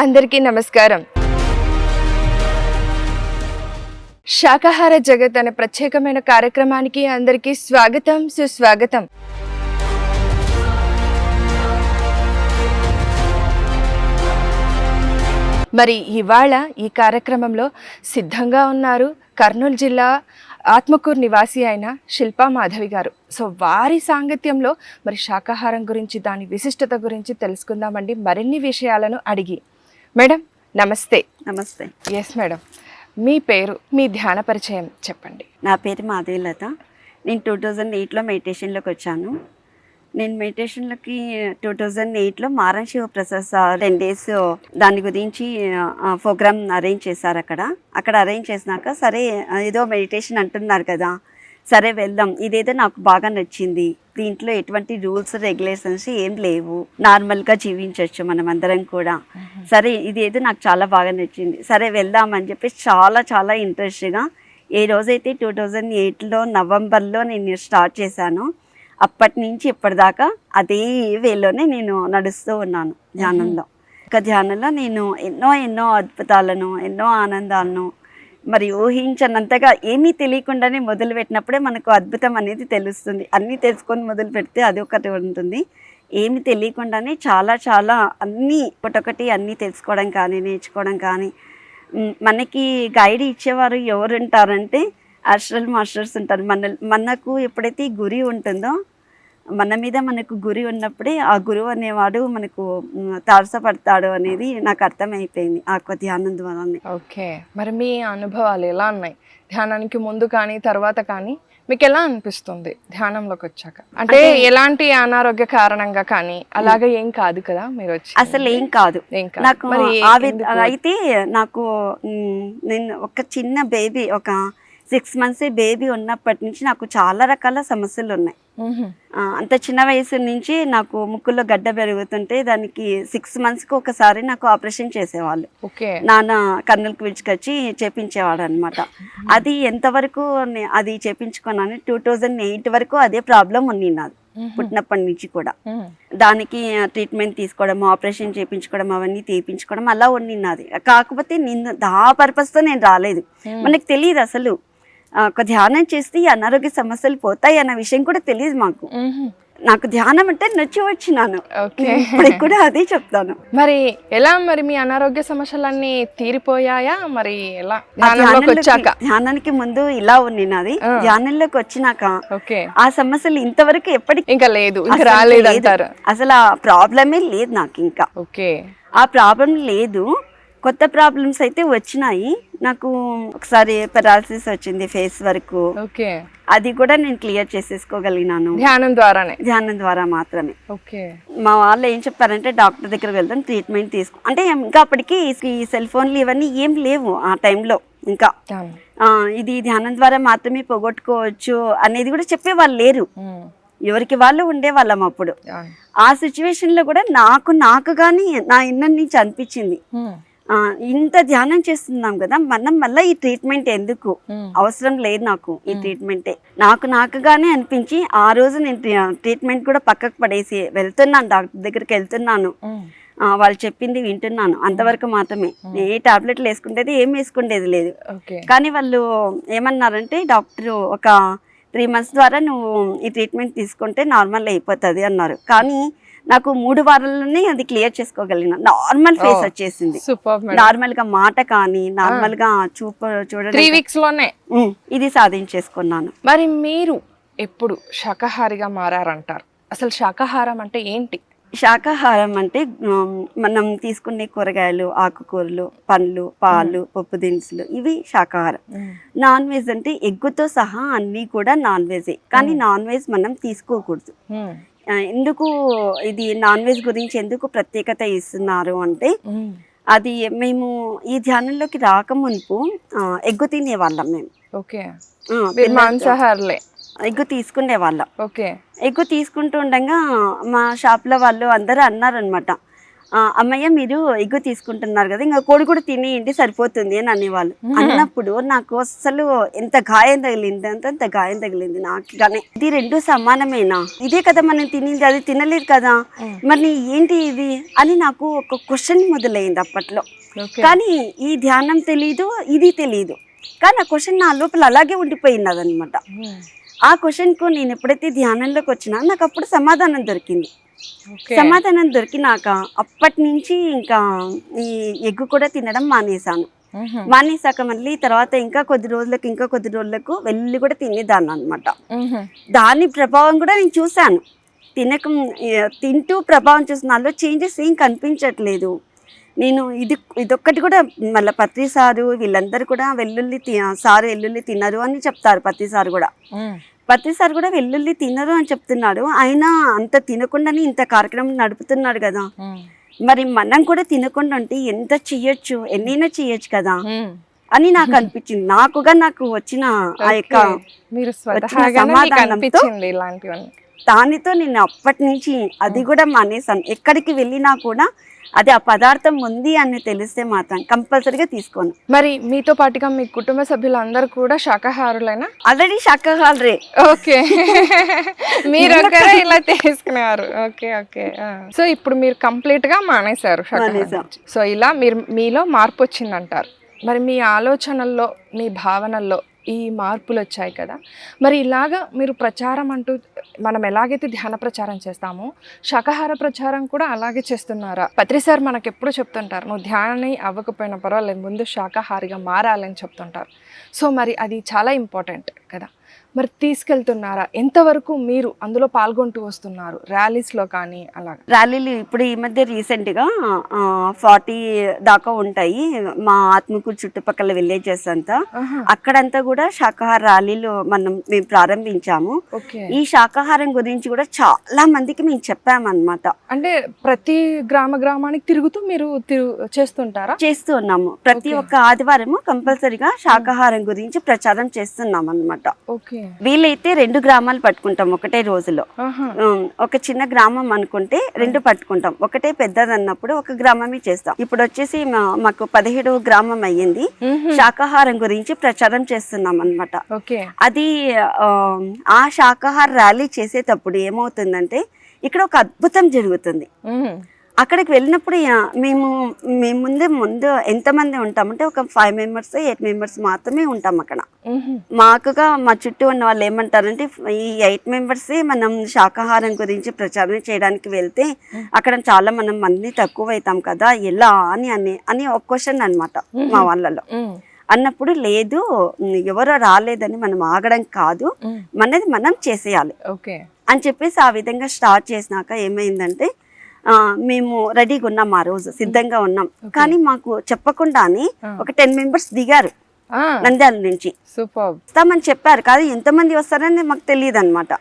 అందరికీ నమస్కారం. శాకాహార జగత్ అనే ప్రత్యేకమైన కార్యక్రమానికి అందరికీ స్వాగతం, సుస్వాగతం. మరి ఇవాళ ఈ కార్యక్రమంలో సిద్ధంగా ఉన్నారు కర్నూలు జిల్లా ఆత్మకూరు నివాసి అయిన శిల్పా మాధవి గారు. సో వారి సాంగత్యంలో మరి శాకాహారం గురించి, దాని విశిష్టత గురించి తెలుసుకుందామండి, మరిన్ని విషయాలను అడిగి. మేడం నమస్తే. నమస్తే. ఎస్ మేడం, మీ పేరు, మీ ధ్యాన పరిచయం చెప్పండి. నా పేరు మాధవీలత. నేను 2008లో మెడిటేషన్లోకి వచ్చాను. నేను మెడిటేషన్లోకి 2008లో మారన్ శివప్రసాద్ సార్ 10 days దాని గురించి ప్రోగ్రామ్ అరేంజ్ చేశారు. అక్కడ అరేంజ్ చేసినాక సరే ఏదో మెడిటేషన్ అంటున్నారు కదా, సరే వెళ్దాం, ఇదేదో నాకు బాగా నచ్చింది, దీంట్లో ఎటువంటి రూల్స్ రెగ్యులేషన్స్ ఏం లేవు, నార్మల్గా జీవించవచ్చు మనం అందరం కూడా, సరే ఇదేదో నాకు చాలా బాగా నచ్చింది, సరే వెళ్దామని చెప్పి చాలా చాలా ఇంట్రెస్ట్గా ఏ రోజైతే 2008లో నవంబర్లో నేను స్టార్ట్ చేశాను, అప్పటి నుంచి ఇప్పటిదాకా అదే వేలోనే నేను నడుస్తూ ఉన్నాను ధ్యానంలో. ధ్యానంలో నేను ఎన్నో అద్భుతాలను, ఎన్నో ఆనందాలను, మరి ఊహించనంతగా ఏమీ తెలియకుండానే మొదలుపెట్టినప్పుడే మనకు అద్భుతం అనేది తెలుస్తుంది. అన్నీ తెలుసుకొని మొదలు పెడితే అది ఒకటి ఉంటుంది. ఏమి తెలియకుండానే చాలా చాలా అన్నీ ఒకటొకటి అన్నీ తెలుసుకోవడం కానీ, నేర్చుకోవడం కానీ. మనకి గైడ్ ఇచ్చేవారు ఎవరు ఉంటారంటే అస్ట్రల్ మాస్టర్స్ ఉంటారు. మనకు ఎప్పుడైతే గురి ఉంటుందో, మన మీద మనకు గురి ఉన్నప్పుడే ఆ గురువు అనేవాడు మనకు తారసపడతాడు అనేది నాకు అర్థమైపోయింది ఆ ధ్యానం ద్వారానే. ఓకే, మరి మీ అనుభవాలు ఎలా ఉన్నాయి? ధ్యానానికి ముందు కానీ తర్వాత కానీ మీకు ఎలా అనిపిస్తుంది ధ్యానంలోకి వచ్చాక? అంటే ఎలాంటి అనారోగ్య కారణంగా కానీ అలాగే ఏం కాదు కదా మీరు వచ్చి? అసలు ఏం కాదు నాకు. అయితే నాకు నేను ఒక చిన్న బేబీ, ఒక 6 months బేబీ ఉన్నప్పటి నుంచి నాకు చాలా రకాల సమస్యలు ఉన్నాయి. అంత చిన్న వయసు నుంచి నాకు ముక్కుల్లో గడ్డ పెరుగుతుంటే దానికి 6 monthsకి ఒకసారి నాకు ఆపరేషన్ చేసేవాళ్ళు. నాన్న కర్నూలుకి విడిచికొచ్చి చేపించేవాడు అనమాట. అది ఎంతవరకు అది చేపించుకున్నాను, 2008 వరకు అదే ప్రాబ్లం ఉంది నాది పుట్టినప్పటి నుంచి కూడా. దానికి ట్రీట్మెంట్ తీసుకోవడం, ఆపరేషన్ చేయించుకోవడం, అవన్నీ తీపించుకోవడం అలా ఉంది నాది. కాకపోతే నేను ఆ పర్పస్తో నేను రాలేదు. మనకు తెలియదు అసలు ఒక ధ్యానం చేస్తే ఈ అనారోగ్య సమస్యలు పోతాయి అన్న విషయం కూడా తెలియదు మాకు. నాకు ధ్యానం అంటే నచ్చి వచ్చినాను, ఇప్పటికి కూడా అదే చెప్తాను. మరి ఎలా మరి మీ అనారోగ్య సమస్యలన్నీ తీరిపోయాయా? మరి ఎలా ధ్యానానికి ముందు ఇలా ఉంది నాది, ధ్యానంలోకి వచ్చినాక ఆ సమస్యలు ఇంతవరకు ఎప్పటికీ ఇంకా లేదు, ఇంకా రాలేదు, అసలు ఆ ప్రాబ్లమే లేదు నాకు. ఇంకా ఆ ప్రాబ్లం లేదు, కొత్త ప్రాబ్లమ్స్ అయితే వచ్చినాయి. నాకు ఒకసారి పెరాలసిస్ వచ్చింది ఫేస్ వరకు. అది కూడా నేను క్లియర్ చేసేసుకోగలిగినాను ధ్యానం ద్వారా మాత్రమే. మా వాళ్ళు ఏం చెప్పారంటే డాక్టర్ దగ్గరికి వెళ్తాం, ట్రీట్మెంట్ తీసుకో అంటే. ఇంకా అప్పటికి ఈ సెల్ ఫోన్లు ఇవన్నీ ఏం లేవు ఆ టైంలో. ఇంకా ఇది ధ్యానం ద్వారా మాత్రమే పోగొట్టుకోవచ్చు అనేది కూడా చెప్పేవాళ్ళు లేరు, ఎవరికి వాళ్ళు ఉండేవాళ్ళం అప్పుడు. ఆ సిచ్యువేషన్ లో కూడా నాకు కానీ నా ఇన్న నుంచి అనిపించింది, ఇంత ధ్యానం చేస్తున్నాం కదా మనం మళ్ళీ ఈ ట్రీట్మెంట్ ఎందుకు, అవసరం లేదు నాకు ఈ ట్రీట్మెంటే. నాకుగానే అనిపించి ఆ రోజు నేను ట్రీట్మెంట్ కూడా పక్కకు పడేసి వెళ్తున్నాను, డాక్టర్ దగ్గరికి వెళ్తున్నాను, వాళ్ళు చెప్పింది వింటున్నాను, అంతవరకు మాత్రమే. ఏ టాబ్లెట్లు వేసుకుంటేది ఏం వేసుకుంటేది లేదు. కానీ వాళ్ళు ఏమన్నారంటే, డాక్టర్ ఒక 3 months ద్వారా నువ్వు ఈ ట్రీట్మెంట్ తీసుకుంటే నార్మల్ అయిపోతుంది అన్నారు. కానీ నాకు 3 వారాల్లోనే అది క్లియర్ చేసుకోగలిగిన, నార్మల్ ఫేస్ వచ్చేసింది. నార్మల్ గా మాట కానీ, నార్మల్ గా చూడడం 3 weeks లోనే ఇది సాధించేసుకున్నాను. మరి మీరు ఎప్పుడు శాకాహారిగా మారారంటారు? అసలు శాకాహారం అంటే ఏంటి? శాకాహారం అంటే మనం తీసుకునే కూరగాయలు, ఆకుకూరలు, పండ్లు, పాలు, పప్పు దినుసులు, ఇవి శాకాహారం. నాన్ వెజ్ అంటే ఎగ్గుతో సహా అన్నీ కూడా నాన్ వెజే. కానీ నాన్ వెజ్ మనం తీసుకోకూడదు. ఎందుకు ఇది నాన్ వెజ్ గురించి ఎందుకు ప్రత్యేకత ఇస్తున్నారు అంటే, అది మేము ఈ ధ్యానంలోకి రాకముందు ఎగ్గు తినేవాళ్ళం మేము. ఎగ్గు తీసుకునే వాళ్ళం. ఎగ్గు తీసుకుంటూ ఉండగా మా షాప్లో వాళ్ళు అందరూ అన్నారనమాట, అమ్మయ్య మీరు ఎగ్గు తీసుకుంటున్నారు కదా, ఇంకా కోడి కూడా తినేయండి సరిపోతుంది అని అనేవాళ్ళు. అన్నప్పుడు నాకు అసలు ఎంత గాయం తగిలింది అంటే అంత గాయం తగిలింది నాకు. కానీ ఇది రెండు సమానమేనా, ఇదే కదా మనం తినింది, అది తినలేదు కదా, మరి ఏంటి ఇది అని నాకు ఒక క్వశ్చన్ మొదలైంది అప్పట్లో. కానీ ఈ ధ్యానం తెలీదు, ఇది తెలీదు, కానీ ఆ క్వశ్చన్ నా లోపల అలాగే ఉండిపోయింది అదనమాట. ఆ క్వశ్చన్కు నేను ఎప్పుడైతే ధ్యానంలోకి వచ్చినా నాకు అప్పుడు సమాధానం దొరికింది. సమాధానం దొరికినాక అప్పటి నుంచి ఇంకా ఈ ఎగ్గు కూడా తినడం మానేశాను. మానేసాక మళ్ళీ తర్వాత ఇంకా కొద్ది రోజులకు వెల్లుల్లి కూడా తినేదాన్ని అనమాట. దాని ప్రభావం కూడా నేను చూశాను. తింటూ ప్రభావం చూసిన నాలో చేంజెస్ ఏం కనిపించట్లేదు. నేను ఇదొక్కటి కూడా మళ్ళీ పత్రి సారు వీళ్ళందరూ కూడా వెల్లుల్లి తినరు అని చెప్తారు. పత్రి సారు కూడా వెల్లుల్లి తినరు అని చెప్తున్నాడు. ఆయన అంత తినకుండానే ఇంత కార్యక్రమం నడుపుతున్నాడు కదా, మరి మనం కూడా తినకుండా ఉంటే ఎంత చెయ్యొచ్చు, ఎన్నైనా చెయ్యొచ్చు కదా అని నాకు అనిపించింది. నాకు వచ్చిన ఆ యొక్క సమాధానంతో దానితో నేను అప్పటి నుంచి అది కూడా మానేసాను. ఎక్కడికి వెళ్ళినా కూడా అది ఆ పదార్థం ఉంది అని తెలిస్తే మాత్రం కంపల్సరీగా తీసుకోను. మరి మీతో పాటుగా మీ కుటుంబ సభ్యులందరూ కూడా శాకాహారులైనా? ఆల్రెడీ శాకాహారులే. ఓకే, మీరు ఒకరే ఇలా తీసుకునేవారు. Okay okay. సో ఇప్పుడు మీరు కంప్లీట్ గా మానేశారు. సో ఇలా మీలో మార్పు వచ్చిందంటారు. మరి మీ ఆలోచనల్లో, మీ భావనల్లో ఈ మార్పులు వచ్చాయి కదా, మరి ఇలాగా మీరు ప్రచారం అంటూ మనం ఎలాగైతే ధ్యాన ప్రచారం చేస్తామో శాకాహార ప్రచారం కూడా అలాగే చేస్తున్నారా? పత్రి సార్ మనకు ఎప్పుడు చెప్తుంటారు, నువ్వు ధ్యానం అవ్వకపోయినా పర్వాలేదు, ముందు శాకాహారిగా మారాలని చెప్తుంటారు. సో మరి అది చాలా ఇంపార్టెంట్ కదా, మరి తీసుకెళ్తున్నారా? ఎంతవరకు మీరు అందులో పాల్గొంటూ వస్తున్నారు ర్యాలీస్లో కానీ అలాగా? ర్యాలీలు ఇప్పుడు ఈ మధ్య రీసెంట్గా 40 దాకా ఉంటాయి మా ఆత్మకూరు చుట్టుపక్కల విలేజెస్ అంతా. అక్కడంతా కూడా శాకాహార ర్యాలీలు మేము ప్రారంభించాము. ఈ శాకాహారం గురించి కూడా చాలా మందికి మేము చెప్పామన్నమాట. అంటే ప్రతి గ్రామానికి తిరుగుతూ మీరు చేస్తుంటారా? చేస్తూ ఉన్నాము. ప్రతి ఒక్క ఆదివారము కంపల్సరీగా శాకాహారం గురించి ప్రచారం చేస్తున్నాం అన్నమాట. వీలైతే 2 గ్రామాలు పట్టుకుంటాం ఒకటే రోజులో. ఒక చిన్న గ్రామం అనుకుంటే 2 పట్టుకుంటాం. ఒకటే పెద్దది అన్నప్పుడు ఒక గ్రామమే చేస్తాం. ఇప్పుడు వచ్చేసి మాకు 17వ గ్రామం అయ్యింది. శాకాహారం గురించి ప్రచారం చేస్తున్నాం అన్నమాట. అది ఆ శాకాహార ర్యాలీ చేసేటప్పుడు ఏమవుతుందంటే ఇక్కడ ఒక అద్భుతం జరుగుతుంది. అక్కడికి వెళ్ళినప్పుడు మేము ముందు ఎంతమంది ఉంటామంటే ఒక 5 మెంబర్స్ 8 మెంబర్స్ మాత్రమే ఉంటాం అక్కడ. మాకుగా మా చుట్టూ ఉన్న వాళ్ళు ఏమంటారంటే ఈ 8 మెంబర్సే మనం శాకాహారం గురించి ప్రచారం చేయడానికి వెళ్తే అక్కడ చాలా మంది తక్కువ అవుతాం కదా, ఎలా అని ఒక క్వశ్చన్ అనమాట మా వాళ్ళలో. అన్నప్పుడు లేదు, ఎవరో రాలేదని మనం ఆగడం కాదు, మనది మనం చేసేయాలి అని చెప్పేసి ఆ విధంగా స్టార్ట్ చేసినాక ఏమైందంటే మేము రెడీగా ఉన్నాం, ఆ రోజు సిద్ధంగా ఉన్నాం. కానీ మాకు చెప్పకుండానే ఒక 10 మెంబర్స్ దిగారు నంద్యాల నుంచి. వస్తామని చెప్పారు, కాదు ఎంతమంది వస్తారని మాకు తెలియదు అనమాట.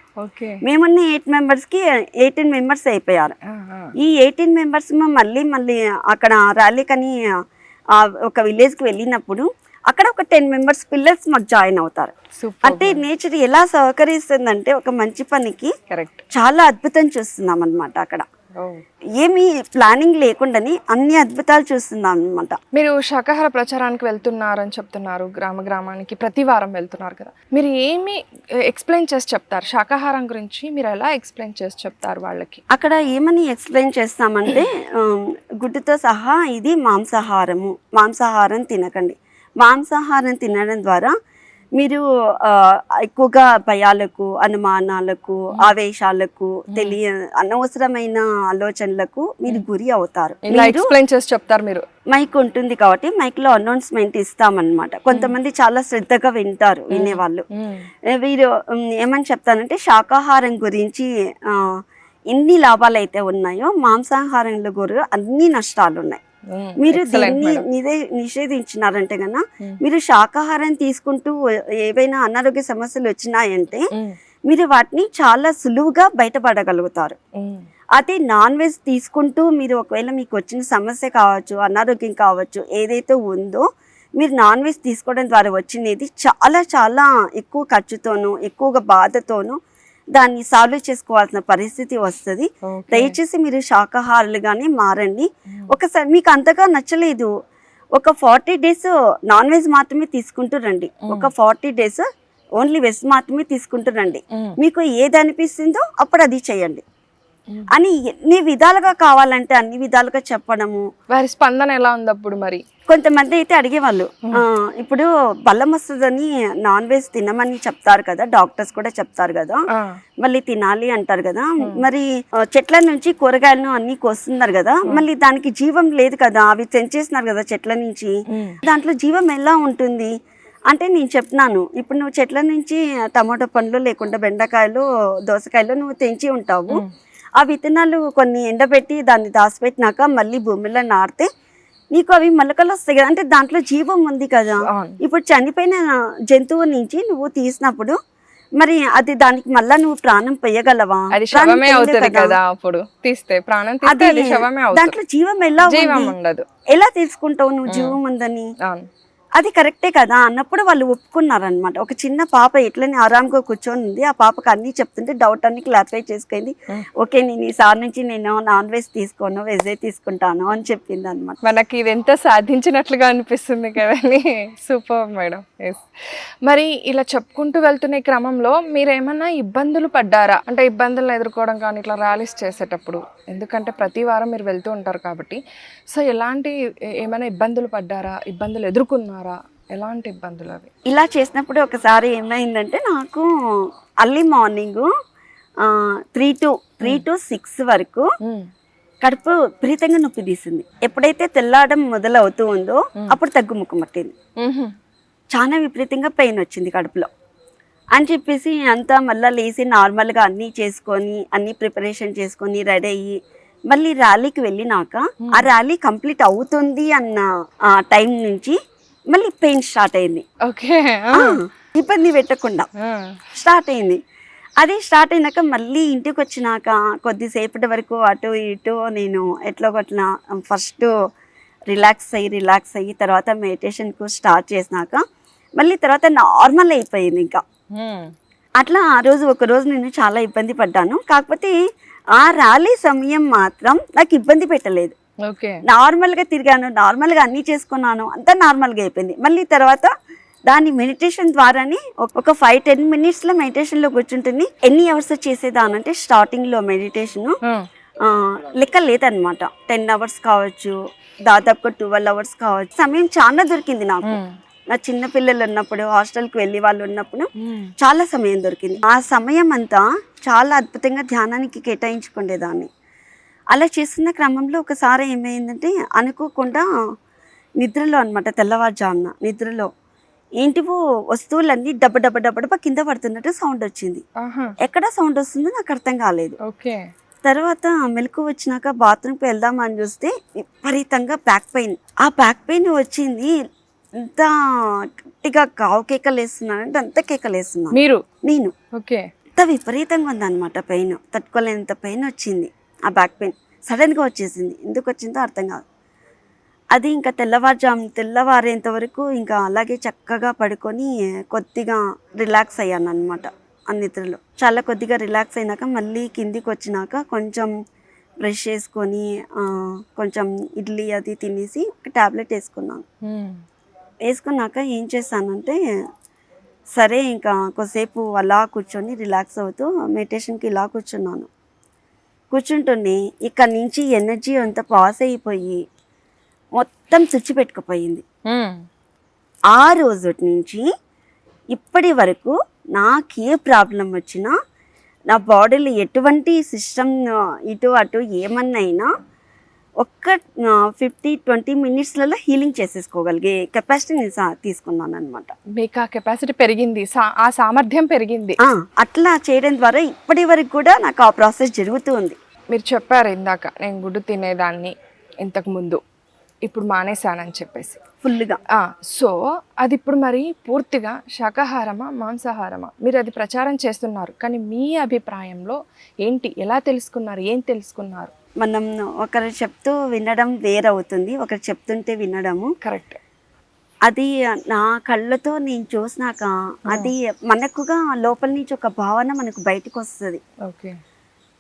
మేమున్న 8 మెంబర్స్ కి 18 మెంబర్స్ అయిపోయారు. ఈ 18 మెంబర్స్ మళ్ళీ అక్కడ ర్యాలీకని ఒక విలేజ్ కి వెళ్ళినప్పుడు అక్కడ ఒక 10 మెంబర్స్ పిల్లర్స్ మాకు జాయిన్ అవుతారు. అంటే నేచర్ ఎలా సహకరిస్తుందంటే ఒక మంచి పనికి చాలా అద్భుతం చూస్తున్నాం అనమాట. అక్కడ ఏమి ప్లానింగ్ లేకుండానే అన్ని అద్భుతాలు చూస్తున్నాం అనమాట. మీరు శాకాహార ప్రచారానికి వెళ్తున్నారని చెప్తున్నారు, గ్రామానికి ప్రతి వారం వెళ్తున్నారు కదా, మీరు ఏమి ఎక్స్ప్లెయిన్ చేసి చెప్తారు శాకాహారం గురించి? మీరు ఎలా ఎక్స్ప్లెయిన్ చేసి చెప్తారు వాళ్ళకి? అక్కడ ఏమని ఎక్స్ప్లెయిన్ చేస్తామంటే గుడ్డుతో సహా ఇది మాంసాహారం తినకండి. మాంసాహారం తినడం ద్వారా మీరు ఎక్కువగా భయాలకు, అనుమానాలకు, ఆవేశాలకు, అనవసరమైన ఆలోచనలకు మీరు గురి అవుతారు. ఎక్స్ప్లెయిన్ చేసి చెప్తారు మీరు. మైక్ ఉంటుంది కాబట్టి మైక్ లో అనౌన్స్మెంట్ ఇస్తామన్నమాట. కొంతమంది చాలా శ్రద్ధగా వింటారు వినేవాళ్ళు. వీరు ఏమని చెప్తానంటే శాకాహారం గురించి ఎన్ని లాభాలు అయితే ఉన్నాయో మాంసాహారంలో కూడా అన్ని నష్టాలు ఉన్నాయి. మీరు దీన్ని నిషేధించినారంటే కన్నా మీరు శాకాహారం తీసుకుంటూ ఏవైనా అనారోగ్య సమస్యలు వచ్చినాయంటే మీరు వాటిని చాలా సులువుగా బయటపడగలుగుతారు. అదే నాన్ వెజ్ తీసుకుంటూ మీరు ఒకవేళ మీకు వచ్చిన సమస్య కావచ్చు, అనారోగ్యం కావచ్చు, ఏదైతే ఉందో మీరు నాన్ వెజ్ తీసుకోవడం ద్వారా వచ్చినది చాలా చాలా ఎక్కువ ఖర్చుతోనూ ఎక్కువగా బాధతోనూ దాన్ని సాల్వ్ చేసుకోవాల్సిన పరిస్థితి వస్తుంది. దయచేసి మీరు శాకాహారులుగానే మారండి. ఒకసారి మీకు అంతగా నచ్చలేదు, ఒక 40 days నాన్ వెజ్ మాత్రమే తీసుకుంటూ రండి. ఒక 40 days ఓన్లీ వెజ్ మాత్రమే తీసుకుంటూ రండి. మీకు ఏది అనిపిస్తుందో అప్పుడు అది చేయండి అని ఎన్ని విధాలుగా కావాలంటే అన్ని విధాలుగా చెప్పడము. వారి స్పందన ఎలా ఉంది అప్పుడు? మరి కొంతమంది అయితే అడిగేవాళ్ళు, ఇప్పుడు బలం వస్తుందని నాన్ వెజ్ తినమని చెప్తారు కదా, డాక్టర్స్ కూడా చెప్తారు కదా, మళ్ళీ తినాలి అంటారు కదా, మరి చెట్ల నుంచి కూరగాయలను అన్ని కోస్తున్నారు కదా, మళ్ళీ దానికి జీవం లేదు కదా, అవి తెంచేస్తున్నారు కదా చెట్ల నుంచి, దాంట్లో జీవం ఎలా ఉంటుంది అంటే నేను చెప్తున్నాను, ఇప్పుడు నువ్వు చెట్ల నుంచి టమాటో పండ్లు లేకుండా బెండకాయలు దోసకాయలు నువ్వు తెంచి ఉంటావు, ఆ విత్తనాలు కొన్ని ఎండబెట్టి దాన్ని దాచిపెట్టినాక మళ్ళీ భూమిలో నాటితే నీకు అవి మొలకలు వస్తాయి కదా, అంటే దాంట్లో జీవం ఉంది కదా. ఇప్పుడు చనిపోయిన జంతువు నుంచి నువ్వు తీసినప్పుడు మరి అది దానికి మళ్ళా నువ్వు ప్రాణం పోయగలవా? దాంట్లో జీవం ఎలా ఉండదు, ఎలా తెలుసుకుంటావు నువ్వు జీవం ఉందని? అది కరెక్టే కదా అన్నప్పుడు వాళ్ళు ఒప్పుకున్నారనమాట. ఒక చిన్న పాప ఎట్లని ఆరాంగా కూర్చొని ఉంది, ఆ పాపకు అన్ని చెప్తుంటే డౌట్ అన్ని క్లారిఫై చేసుకుంది. ఓకే, నేను ఈసారి నుంచి నేను నాన్ వెజ్ తీసుకోను, వెజ్ తీసుకుంటాను అని చెప్పింది అనమాట. మనకి ఇది ఎంత సాధించినట్లుగా అనిపిస్తుంది కదండి. Super madam. మరి ఇలా చెప్పుకుంటూ వెళ్తున్న క్రమంలో మీరు ఏమన్నా ఇబ్బందులు పడ్డారా? అంటే ఇబ్బందులను ఎదుర్కోవడం కానీ ఇట్లా ర్యాలీస్ చేసేటప్పుడు, ఎందుకంటే ప్రతి వారం మీరు వెళ్తూ ఉంటారు కాబట్టి, సో ఎలాంటి ఏమైనా ఇబ్బందులు పడ్డారా? ఇబ్బందులు ఎదుర్కొన్నారా? ఎలాంటి ఇబ్బందులు అవి? ఇలా చేసినప్పుడు ఒకసారి ఏమైందంటే, నాకు అర్లీ మార్నింగ్ 3 to 6 వరకు కడుపు విపరీతంగా నొప్పి తీసింది. ఎప్పుడైతే తెల్లాడడం మొదలవుతూ ఉందో అప్పుడు తగ్గుముఖం పట్టింది. చాలా విపరీతంగా పెయిన్ వచ్చింది కడుపులో అని చెప్పేసి అంతా మళ్ళీ లేచి నార్మల్గా అన్నీ చేసుకొని అన్నీ ప్రిపరేషన్ చేసుకొని రెడీ అయ్యి మళ్ళీ ర్యాలీకి వెళ్ళినాక ఆ ర్యాలీ కంప్లీట్ అవుతుంది అన్న టైం నుంచి మళ్ళీ పెయిన్ స్టార్ట్ అయింది. ఓకే, ఇబ్బంది పెట్టకుండా స్టార్ట్ అయింది. అది స్టార్ట్ అయినాక మళ్ళీ ఇంటికి వచ్చినాక కొద్దిసేపటి వరకు అటు ఇటు నేను ఎట్లా కొట్టిన ఫస్ట్ రిలాక్స్ అయ్యి తర్వాత మెడిటేషన్కు స్టార్ట్ చేసినాక మళ్ళీ తర్వాత నార్మల్ అయిపోయింది. ఇంకా అట్లా ఒక రోజు నేను చాలా ఇబ్బంది పడ్డాను. కాకపోతే ఆ ర్యాలీ సమయం మాత్రం నాకు ఇబ్బంది పెట్టలేదు. నార్మల్గా తిరిగాను, నార్మల్గా అన్నీ చేసుకున్నాను, అంతా నార్మల్గా అయిపోయింది. మళ్ళీ తర్వాత దాని మెడిటేషన్ ద్వారానే ఒక 5-10 minutesలో మెడిటేషన్లో కూర్చుంటుంది. ఎన్ని అవర్స్ చేసేదానంటే స్టార్టింగ్లో మెడిటేషన్ లెక్క లేదనమాట. 10 hours కావచ్చు, దాదాపుగా 12 hours కావచ్చు. సమయం చాలా దొరికింది నాకు. నా చిన్న పిల్లలు ఉన్నప్పుడు, హాస్టల్కి వెళ్ళి వాళ్ళు ఉన్నప్పుడు చాలా సమయం దొరికింది. ఆ సమయం అంతా చాలా అద్భుతంగా ధ్యానానికి కేటాయించుకునేదాన్ని. అలా చేస్తున్న క్రమంలో ఒకసారి ఏమైందంటే, అనుకోకుండా నిద్రలో అనమాట, తెల్లవారుజామున నిద్రలో ఏంటివో వస్తువులన్నీ డబ్బ కింద పడుతున్నట్టు సౌండ్ వచ్చింది. ఎక్కడ సౌండ్ వస్తుందో నాకు అర్థం కాలేదు. తర్వాత మెలకు వచ్చినాక బాత్రూమ్కి వెళ్దామని చూస్తే విపరీతంగా బ్యాక్ పెయిన్. ఆ బ్యాక్ పెయిన్ వచ్చింది. ఎంత గట్టిగా కావు కేకలు వేస్తున్నానంటే అంత కేకలు వేస్తున్నాను నేను. అంత విపరీతంగా ఉందన్నమాట పెయిన్, తట్టుకోలేనంత పెయిన్ వచ్చింది. ఆ బ్యాక్ పెయిన్ సడన్గా వచ్చేసింది. ఎందుకు వచ్చిందో అర్థం కాదు. అది ఇంకా తెల్లవారేంత వరకు ఇంకా అలాగే చక్కగా పడుకొని కొద్దిగా రిలాక్స్ అయ్యాను అనమాట. ఆ నిద్రలో చాలా కొద్దిగా రిలాక్స్ అయినాక మళ్ళీ కిందికి వచ్చినాక కొంచెం బ్రష్ చేసుకొని కొంచెం ఇడ్లీ అది తినేసి ఒక ట్యాబ్లెట్ వేసుకున్నాను. వేసుకున్నాక ఏం చేస్తానంటే, సరే ఇంకా కొద్దిసేపు అలా కూర్చొని రిలాక్స్ అవుతూ మెడిటేషన్కి ఇలా కూర్చుంటూనే ఇక్కడ నుంచి ఎనర్జీ అంతా పాస్ అయిపోయి మొత్తం తుచ్చి పెట్టుకుపోయింది. ఆ రోజు నుంచి ఇప్పటి వరకు నాకే ప్రాబ్లం వచ్చినా, నా బాడీలో ఎటువంటి సిస్టమ్ ఇటు అటు ఏమన్నా ఒక్క 15-20 minutesలలో హీలింగ్ చేసేసుకోగలిగే కెపాసిటీ నేను తీసుకున్నాను అనమాట. మీకు ఆ కెపాసిటీ పెరిగింది, ఆ సామర్థ్యం పెరిగింది. అట్లా చేయడం ద్వారా ఇప్పటి వరకు కూడా నాకు ఆ ప్రాసెస్ జరుగుతూ ఉంది. మీరు చెప్పారు ఇందాక, నేను గుడ్డు తినేదాన్ని ఇంతకు ముందు, ఇప్పుడు మానేశానని చెప్పేసి ఫుల్గా. సో అది ఇప్పుడు మరి పూర్తిగా శాకాహారమా మాంసాహారమా? మీరు అది ప్రచారం చేస్తున్నారు, కానీ మీ అభిప్రాయంలో ఏంటి? ఎలా తెలుసుకున్నారు? ఏం తెలుసుకున్నారు? మనం ఒకరు చెప్తూ వినడం వేరవుతుంది, ఒకరు చెప్తుంటే వినడము. కరెక్ట్. అది నా కళ్ళతో నేను చూసినాక అది మనకుగా లోపల నుంచి ఒక భావన మనకు బయటకు వస్తుంది. ఓకే.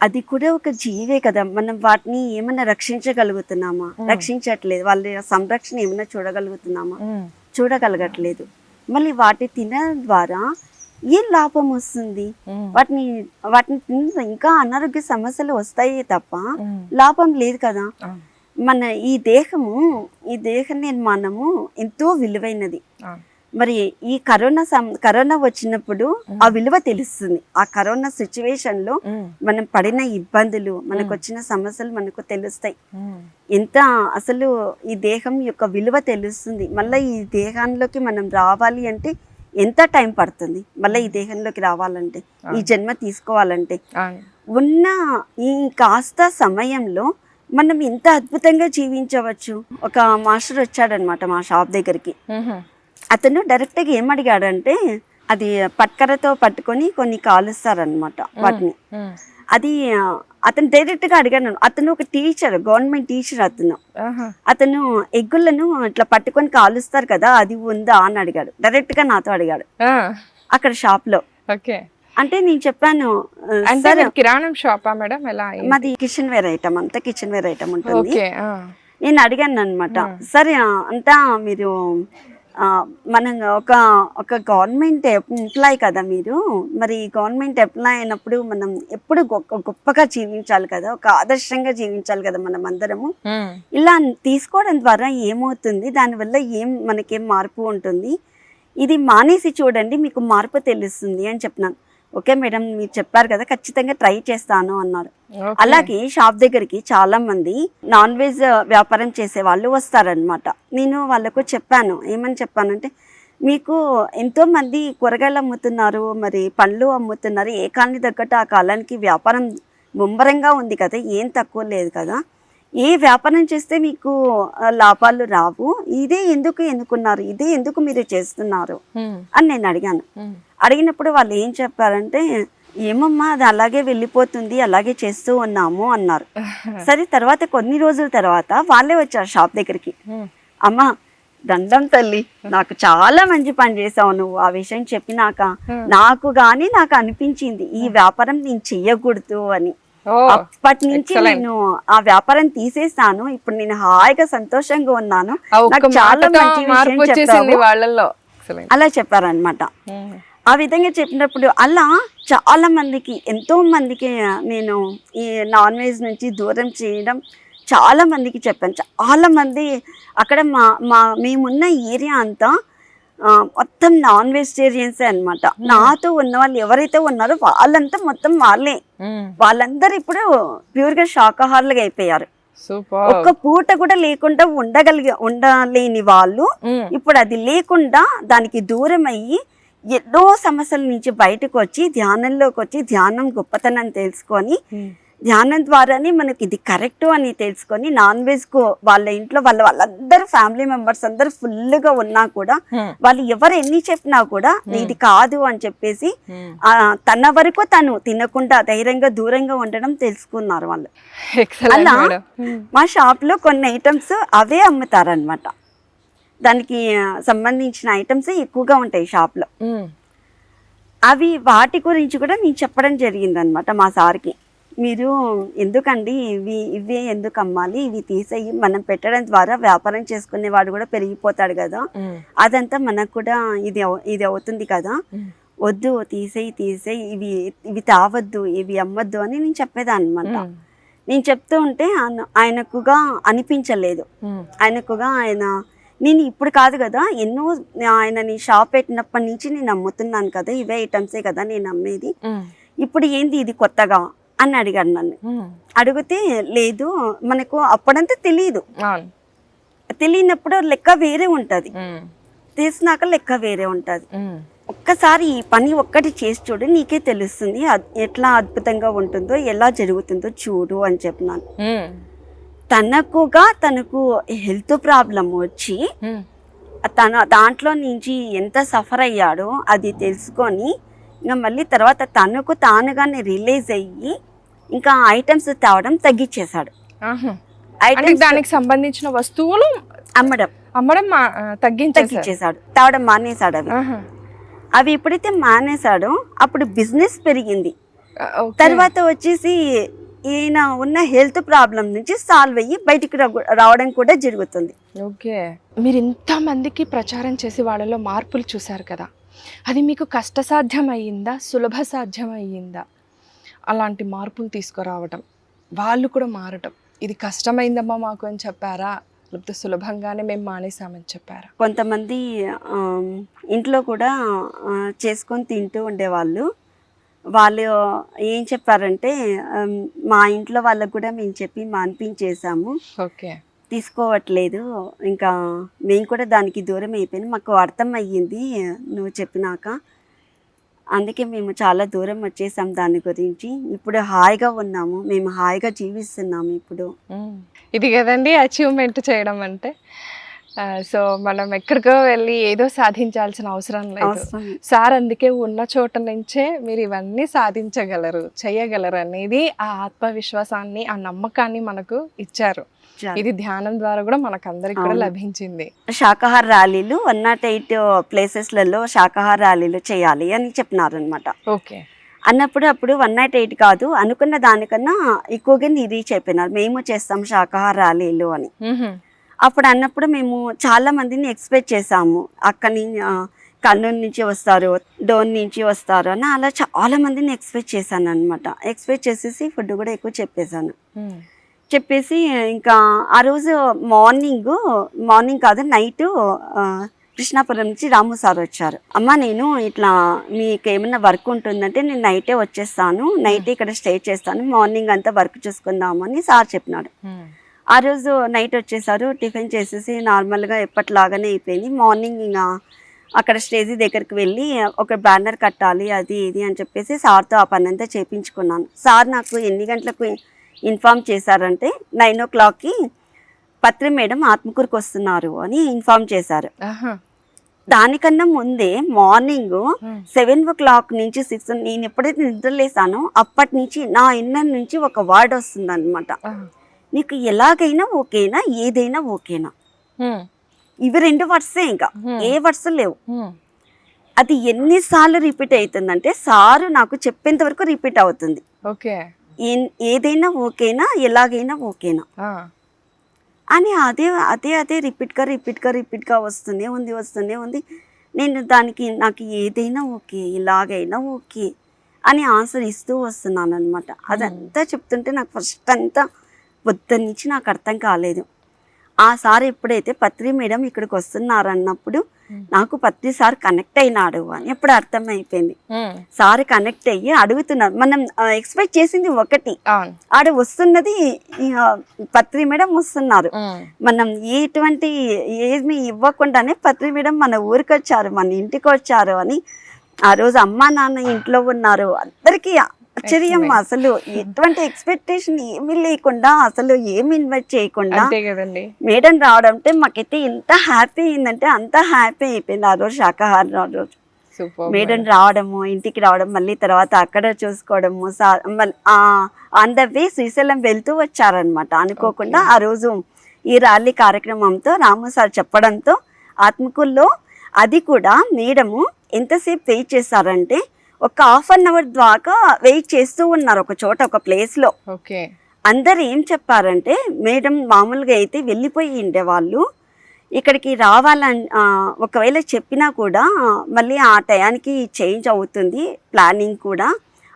అది కూడా ఒక జీవే కదా, మనం వాటిని ఏమైనా రక్షించగలుగుతున్నామా? రక్షించట్లేదు. వాళ్ళ సంరక్షణ ఏమైనా చూడగలుగుతున్నామా? చూడగలగట్లేదు. మళ్ళీ వాటి తినడం ద్వారా ఏం లాభం వస్తుంది? వాటిని తిన్న ఇంకా అనారోగ్య సమస్యలు వస్తాయి తప్ప లాభం లేదు కదా. మన ఈ దేహ నిర్మాణము ఎంతో విలువైనది. మరి ఈ కరోనా వచ్చినప్పుడు ఆ విలువ తెలుస్తుంది. ఆ కరోనా సిచ్యువేషన్ లో మనం పడిన ఇబ్బందులు, మనకు వచ్చిన సమస్యలు మనకు తెలుస్తాయి. ఎంత అసలు ఈ దేహం యొక్క విలువ తెలుస్తుంది. మళ్ళీ ఈ దేహంలోకి మనం రావాలి అంటే ఎంత టైం పడుతుంది? మళ్ళీ ఈ దేహంలోకి రావాలంటే, ఈ జన్మ తీసుకోవాలంటే ఉన్న ఈ కాస్త సమయంలో మనం ఎంత అద్భుతంగా జీవించవచ్చు. ఒక మాస్టర్ వచ్చాడనమాట మా షాప్ దగ్గరికి. అతను డైరెక్ట్గా ఏమడిగాడంటే, అది పట్కరతో పట్టుకొని కొన్ని కాలుస్తారనమాట వాటిని. అది అతను డైరెక్ట్గా అడిగాను. అతను ఒక టీచర్, గవర్నమెంట్ టీచర్. అతను ఎగ్గులను ఇట్లా పట్టుకొని కాలుస్తారు కదా, అది ఉందా అని అడిగాడు. డైరెక్ట్గా నాతో అడిగాడు అక్కడ షాప్లో. అంటే నేను చెప్పాను, కిరాణం షాపా మేడం? ఎలా? మాది కిచెన్ వేర్ ఐటమ్, అంతా కిచెన్ వేర్ ఐటమ్ ఉంటుంది. నేను అడిగాను అనమాట, సరే అంతా మీరు మనం ఒక గవర్నమెంట్ ఎంప్లాయ్ కదా మీరు, మరి గవర్నమెంట్ ఎంప్లాయ్ అయినప్పుడు మనం ఎప్పుడు గొప్పగా జీవించాలి కదా, ఒక ఆదర్శంగా జీవించాలి కదా మనం అందరము. ఇలా తీసుకోవడం ద్వారా ఏమవుతుంది, దానివల్ల మనకేం మార్పు ఉంటుంది, ఇది మానేసి చూడండి మీకు మార్పు తెలుస్తుంది అని చెప్పినాను. ఓకే మేడం, మీరు చెప్పారు కదా, ఖచ్చితంగా ట్రై చేస్తాను అన్నారు. అలాగే షాప్ దగ్గరికి చాలా మంది నాన్ వెజ్ వ్యాపారం చేసే వాళ్ళు వస్తారనమాట. నేను వాళ్ళకు చెప్పాను, ఏమని చెప్పానంటే, మీకు ఎంతో మంది కూరగాయలు అమ్ముతున్నారు, మరి పండ్లు అమ్ముతున్నారు, ఏ కాలానికి తగ్గట్టు ఆ కాలానికి వ్యాపారం ముమ్మరంగా ఉంది కదా, ఏం తక్కువ లేదు కదా, ఏ వ్యాపారం చేస్తే మీకు లాభాలు రావు, ఇదే ఎందుకు ఎన్నుకున్నారు, ఇదే ఎందుకు మీరు చేస్తున్నారు అని నేను అడిగాను. అడిగినప్పుడు వాళ్ళు ఏం చెప్పారంటే, ఏమమ్మా అది అలాగే వెళ్ళిపోతుంది, అలాగే చేస్తూ ఉన్నాము అన్నారు. సరే, తర్వాత కొన్ని రోజుల తర్వాత వాళ్ళే వచ్చారు షాప్ దగ్గరికి. అమ్మా దండం తల్లి, నాకు చాలా మంచి పని చేసావు నువ్వు, ఆ విషయం చెప్పినాక నాకు అనిపించింది ఈ వ్యాపారం నేను చెయ్యకూడదు అని. అప్పటి నుంచి నేను ఆ వ్యాపారం తీసేస్తాను, ఇప్పుడు నేను హాయిగా సంతోషంగా ఉన్నాను, నాకు చాలా మంచి విషయం చెప్పావు అలా చెప్పారనమాట. ఆ విధంగా చెప్పినప్పుడు అలా చాలా మందికి, ఎంతో మందికి నేను ఈ నాన్ వెజ్ నుంచి దూరం చేయడం చాలా మందికి చెప్పాను. చాలా మంది అక్కడ మేమున్న ఏరియా అంతా మొత్తం నాన్ వెజిటేరియన్సే అనమాట. నాతో ఉన్న వాళ్ళు ఎవరైతే ఉన్నారో వాళ్ళంతా మొత్తం వాళ్ళందరూ ఇప్పుడు ప్యూర్ గా శాకాహారులుగా అయిపోయారు. ఒక్క పూట కూడా లేకుండా ఉండలేని వాళ్ళు ఇప్పుడు అది లేకుండా దానికి దూరం అయ్యి ఎన్నో సమస్యల నుంచి బయటకు వచ్చి ధ్యానంలోకి వచ్చి ధ్యానం గొప్పతనం తెలుసుకొని, ధ్యానం ద్వారానే మనకి ఇది కరెక్ట్ అని తెలుసుకొని నాన్ వెజ్ కు వాళ్ళ ఇంట్లో వాళ్ళందరూ ఫ్యామిలీ మెంబర్స్ అందరూ ఫుల్ గా ఉన్నా కూడా వాళ్ళు ఎవరు ఎన్ని చెప్పినా కూడా ఇది కాదు అని చెప్పేసి తన వరకు తను తినకుండా ధైర్యంగా దూరంగా ఉండడం తెలుసుకున్నారు వాళ్ళు. అలా మా షాప్ లో కొన్ని ఐటమ్స్ అవే అమ్ముతారనమాట. దానికి సంబంధించిన ఐటమ్స్ ఎక్కువగా ఉంటాయి షాప్ లో. అవి వాటి గురించి కూడా నేను చెప్పడం జరిగింది అనమాట మా సార్కి. మీరు ఎందుకండి ఇవి ఎందుకు అమ్మాలి, ఇవి తీసేయి, మనం పెట్టడం ద్వారా వ్యాపారం చేసుకునే వాడు కూడా పెరిగిపోతాడు కదా, అదంతా మనకు కూడా ఇది అవుతుంది కదా, వద్దు తీసేయి, ఇవి తావద్దు, ఇవి అమ్మద్దు అని నేను చెప్పేదాన్ని అనమాట. నేను చెప్తూ ఉంటే ఆయనకుగా అనిపించలేదు. ఆయనకుగా నేను ఇప్పుడు కాదు కదా, ఆయన షాప్ పెట్టినప్పటి నుంచి నేను అమ్ముతున్నాను కదా, ఇవే ఐటమ్సే కదా నేను అమ్మేది, ఇప్పుడు ఏంది ఇది కొత్తగా అని అడిగాడు నన్ను. అడిగితే లేదు, మనకు అప్పుడంతా తెలియనప్పుడు లెక్క వేరే ఉంటది, తెలిసినాక లెక్క వేరే ఉంటది. ఒక్కసారి ఈ పని ఒక్కటి చేసి చూడు, నీకే తెలుస్తుంది ఎట్లా అద్భుతంగా ఉంటుందో, ఎలా జరుగుతుందో చూడు అని చెప్పినాను. తనకు హెల్త్ ప్రాబ్లం వచ్చి దాంట్లో నుంచి ఎంత సఫర్ అయ్యాడో అది తెలుసుకొని ఇంకా మళ్ళీ తర్వాత తనకు తానుగానే రిలీజ్ అయ్యి ఇంకా ఐటమ్స్ తేవడం తగ్గించేశాడు. దానికి సంబంధించిన వస్తువులు అమ్మడం తగ్గించేశారు. తగ్గించేశాడు, తాగడం మానేశాడు. ఆహా. అవి ఎప్పుడైతే మానేశాడో అప్పుడు బిజినెస్ పెరిగింది. ఓకే. తర్వాత వచ్చేసి ఈయన ఉన్న హెల్త్ ప్రాబ్లం నుంచి సాల్వ్ అయ్యి బయటికి రావడం కూడా జరుగుతుంది. ఓకే. మీరు ఇంతమందికి ప్రచారం చేసి వాళ్ళలో మార్పులు చూశారు కదా, అది మీకు కష్టసాధ్యం అయ్యిందా, సులభ సాధ్యం అయ్యిందా? అలాంటి మార్పులు తీసుకురావటం, వాళ్ళు కూడా మారటం, ఇది కష్టమైందమ్మా మాకు అని చెప్పారా, లేకపోతే సులభంగానే మేము మానేసామని చెప్పారా? కొంతమంది ఇంట్లో కూడా చేసుకొని తింటూ ఉండేవాళ్ళు. వాళ్ళు ఏం చెప్పారంటే మా ఇంట్లో వాళ్ళకు కూడా మేము చెప్పి మాన్పించేసాము, ఓకే, తీసుకోవట్లేదు, ఇంకా మేము కూడా దానికి దూరం అయిపోయింది, మాకు అర్థం అయ్యింది నువ్వు చెప్పినాక, అందుకే మేము చాలా దూరం వచ్చేసాం దాని గురించి. ఇప్పుడు హాయిగా ఉన్నాము, మేము హాయిగా జీవిస్తున్నాము ఇప్పుడు. ఇది కదండి అచీవ్మెంట్ చేయడం అంటే. సో మనం ఎక్కడికో వెళ్ళి ఏదో సాధించాల్సిన అవసరం లేదు. సార్ అందుకే ఉన్న చోట నుంచే మీరు ఇవన్నీ సాధించగలరు, చేయగలరు అనేది ఆ ఆత్మవిశ్వాసాన్ని, ఆ నమ్మకాన్ని మనకు ఇచ్చారు. ఇది ధ్యానం ద్వారా కూడా మనకు అందరికి కూడా లభించింది. శాకాహార ర్యాలీలు 108 ప్లేసెస్లలో శాకాహార ర్యాలీలు చేయాలి అని చెప్పినారు అనమాట. ఓకే. అన్నప్పుడు అప్పుడు 108 కాదు, అనుకున్న దానికన్నా ఎక్కువగా రీచ్ అయిపోయినారు, మేము చేస్తాం శాకాహార ర్యాలీలు అని. అప్పుడు అన్నప్పుడు మేము చాలా మందిని ఎక్స్పెక్ట్ చేసాము, అక్కడి కర్నూలు నుంచి వస్తారు, డోన్ నుంచి వస్తారు అని అలా చాలా మందిని ఎక్స్పెక్ట్ చేశాను అనమాట. ఎక్స్పెక్ట్ చేసేసి ఫుడ్ కూడా ఎక్కువ చెప్పేశాను. చెప్పేసి ఇంకా ఆ రోజు మార్నింగ్ కాదు నైట్ కృష్ణాపురం నుంచి రాము సార్ వచ్చారు. అమ్మ నేను ఇట్లా మీకు ఏమైనా వర్క్ ఉంటుందంటే నేను నైటే వచ్చేస్తాను, నైటే ఇక్కడ స్టే చేస్తాను, మార్నింగ్ అంతా వర్క్ చూసుకుందామని సార్ చెప్పినాడు. ఆ రోజు నైట్ వచ్చేసారు, టిఫిన్ చేసేసి నార్మల్గా ఎప్పటిలాగానే అయిపోయింది. మార్నింగ్ ఇంకా అక్కడ స్టేజీ దగ్గరికి వెళ్ళి ఒక బ్యానర్ కట్టాలి అది ఇది అని చెప్పేసి సార్తో ఆ పని అంతా చేయించుకున్నాను. సార్ నాకు ఎన్ని గంటలకు ఇన్ఫామ్ చేశారంటే 9 o'clockకి పత్రి మేడం ఆత్మకూరుకు వస్తున్నారు అని ఇన్ఫామ్ చేశారు. దానికన్నా ముందే మార్నింగ్ 7 o'clock నుంచి 6 నేను ఎప్పుడైతే నిద్రలేసానో అప్పటి నుంచి నా ఇన్నర్ నుంచి ఒక వర్డ్ వస్తుంది అనమాట, నీకు ఎలాగైనా ఓకేనా, ఏదైనా ఓకేనా. ఇవి 2 వర్డ్సే, ఇంకా ఏ వర్డ్స్ లేవు. అది ఎన్నిసార్లు రిపీట్ అవుతుందంటే సారు నాకు చెప్పేంత వరకు రిపీట్ అవుతుంది. ఓకే. ఏదైనా ఓకేనా, ఎలాగైనా ఓకేనా అని అదే అదే అదే రిపీట్గా వస్తూనే ఉంది. నేను దానికి నాకు ఏదైనా ఓకే, ఎలాగైనా ఓకే అని ఆన్సర్ ఇస్తూ వస్తున్నాను అనమాట. అదంతా చెప్తుంటే నాకు ఫస్ట్ అంతా పొద్దున్న నుంచి నాకు అర్థం కాలేదు. ఆ సార్ ఎప్పుడైతే పత్రి మేడం ఇక్కడికి వస్తున్నారు అన్నప్పుడు నాకు పత్రి సార్ కనెక్ట్ అయినాడు అని ఎప్పుడు అర్థమైపోయింది. సార్ కనెక్ట్ అయ్యి అడుగుతున్నారు, మనం ఎక్స్పెక్ట్ చేసింది ఒకటి, ఆడ వస్తున్నది పత్రి మేడం వస్తున్నారు, మనం ఎటువంటి ఏమి ఇవ్వకుండానే పత్రి మేడం మన ఊరికి వచ్చారు, మన ఇంటికి వచ్చారు అని. ఆ రోజు అమ్మా నాన్న ఇంట్లో ఉన్నారు, అందరికీ ఆశ్చర్యం, అసలు ఎటువంటి ఎక్స్పెక్టేషన్ ఏమీ లేకుండా, అసలు ఏమి ఇన్వైట్ చేయకుండా మేడం రావడం అంటే మాకైతే ఎంత హ్యాపీ అయిందంటే అంత హ్యాపీ అయిపోయింది. ఆ రోజు శాకాహారం రోజు మేడం రావడము, ఇంటికి రావడం, మళ్ళీ తర్వాత అక్కడ చూసుకోవడము, ఆన్ ద వే శ్రీశైలం వెళ్తూ వచ్చారనమాట అనుకోకుండా. ఆ రోజు ఈ ర్యాలీ కార్యక్రమంతో రాము సార్ చెప్పడంతో ఆత్మకూరులో అది కూడా మేడము ఎంతసేపు వెయిట్ చేశారంటే ఒక 1/2 hour దాకా వెయిట్ చేస్తూ ఉన్నారు ఒక చోట, ఒక ప్లేస్లో. అందరు ఏం చెప్పారంటే మేడం మామూలుగా అయితే వెళ్ళిపోయి ఉండేవాళ్ళు, ఇక్కడికి రావాలని ఒకవేళ చెప్పినా కూడా మళ్ళీ ఆ టయానికి చేంజ్ అవుతుంది ప్లానింగ్ కూడా,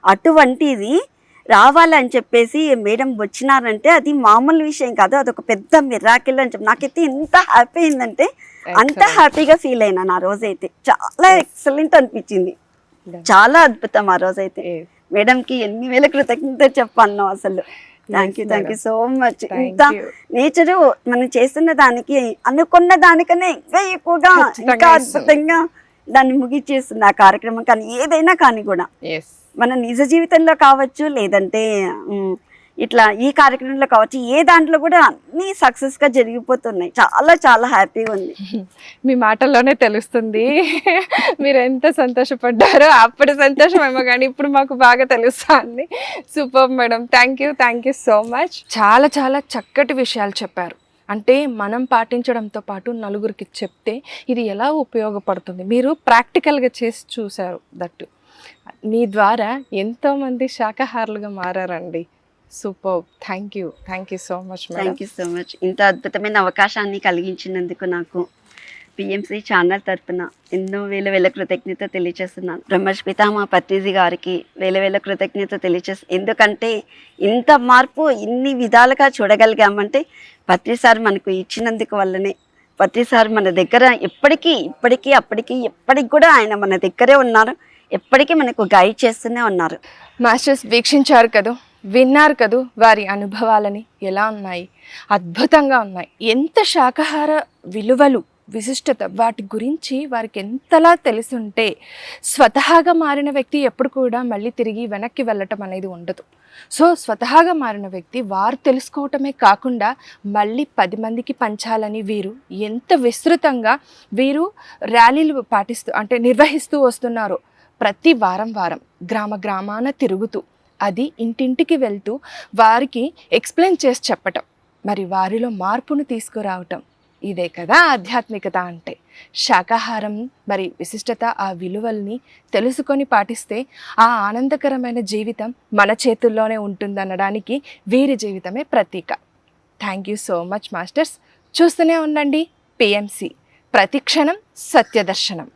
అటువంటిది రావాలని చెప్పేసి మేడం వచ్చినారంటే అది మామూలు విషయం కాదు, అదొక పెద్ద మిరాకిల్ అని చెప్పి నాకైతే ఎంత హ్యాపీ అయిందంటే అంత హ్యాపీగా ఫీల్ అయినాను. ఆ రోజైతే చాలా ఎక్సలెంట్ అనిపించింది, చాలా అద్భుతం. ఆ రోజైతే మేడంకి 1000 కృతజ్ఞతలు చెప్పాను అసలు. Thank you so much. ఇంత నేచరు మనం చేస్తున్న దానికి అనుకున్న దానికన్నా ఇంకా ఎక్కువగా ఇంకా అద్భుతంగా దాన్ని ముగిచ్చేస్తుంది ఆ కార్యక్రమం. కానీ ఏదైనా కానీ కూడా మన నిజ జీవితంలో కావచ్చు, లేదంటే ఇట్లా ఈ కార్యక్రమంలో కావచ్చు, ఏ దాంట్లో కూడా అన్నీ సక్సెస్గా జరిగిపోతున్నాయి. చాలా చాలా హ్యాపీగా ఉంది. మీ మాటల్లోనే తెలుస్తుంది మీరు ఎంత సంతోషపడ్డారో. అప్పుడు సంతోషం ఏమో కానీ ఇప్పుడు మాకు బాగా తెలుస్తుంది. Super madam, thank you so much. చాలా చాలా చక్కటి విషయాలు చెప్పారు. అంటే మనం పాటించడంతో పాటు నలుగురికి చెప్తే ఇది ఎలా ఉపయోగపడుతుంది, మీరు ప్రాక్టికల్గా చేసి చూశారు దట్టు. మీ ద్వారా ఎంతోమంది శాకాహారులుగా మారారండి. Super. Thank you so much madam. Thank you so much. ఇంత అద్భుతమైన అవకాశాన్ని కలిగించినందుకు నాకు పిఎంసి ఛానల్ తరపున ఎన్నో వేల కృతజ్ఞత తెలియజేస్తున్నాను. బ్రహ్మర్షి పితామహ పత్రిజీ గారికి వేల కృతజ్ఞత ఎందుకంటే ఇంత మార్పు ఇన్ని విధాలుగా చూడగలిగామంటే పత్రి సార్ మనకు ఇచ్చినందుకు వల్లనే. పత్రి సార్ మన దగ్గర ఎప్పటికీ కూడా ఆయన మన దగ్గరే ఉన్నారు. ఎప్పటికీ మనకు గైడ్ చేస్తూనే ఉన్నారు. మాస్టర్స్ వీక్షించారు కదా, విన్నారు కదా వారి అనుభవాలని. ఎలా ఉన్నాయి? అద్భుతంగా ఉన్నాయి. ఎంత శాకాహార విలువలు, విశిష్టత వాటి గురించి వారికి ఎంతలా తెలుసుంటే స్వతహాగా మారిన వ్యక్తి ఎప్పుడు కూడా మళ్ళీ తిరిగి వెనక్కి వెళ్ళటం అనేది ఉండదు. సో స్వతహాగా మారిన వ్యక్తి వారు తెలుసుకోవటమే కాకుండా మళ్ళీ 10 మందికి పంచాలని వీరు ఎంత విస్తృతంగా వీరు ర్యాలీలు నిర్వహిస్తూ వస్తున్నారు. ప్రతి వారం గ్రామాన తిరుగుతూ అది ఇంటింటికి వెళ్తూ వారికి ఎక్స్ప్లెయిన్ చేసి చెప్పటం, మరి వారిలో మార్పును తీసుకురావటం, ఇదే కదా ఆధ్యాత్మికత అంటే. శాకాహారం మరి విశిష్టత, ఆ విలువల్ని తెలుసుకొని పాటిస్తే ఆ ఆనందకరమైన జీవితం మన చేతుల్లోనే ఉంటుందనడానికి వీరి జీవితమే ప్రతీక. Thank you so much masters. చూస్తూనే ఉండండి పిఎంసి, ప్రతిక్షణం సత్యదర్శనం.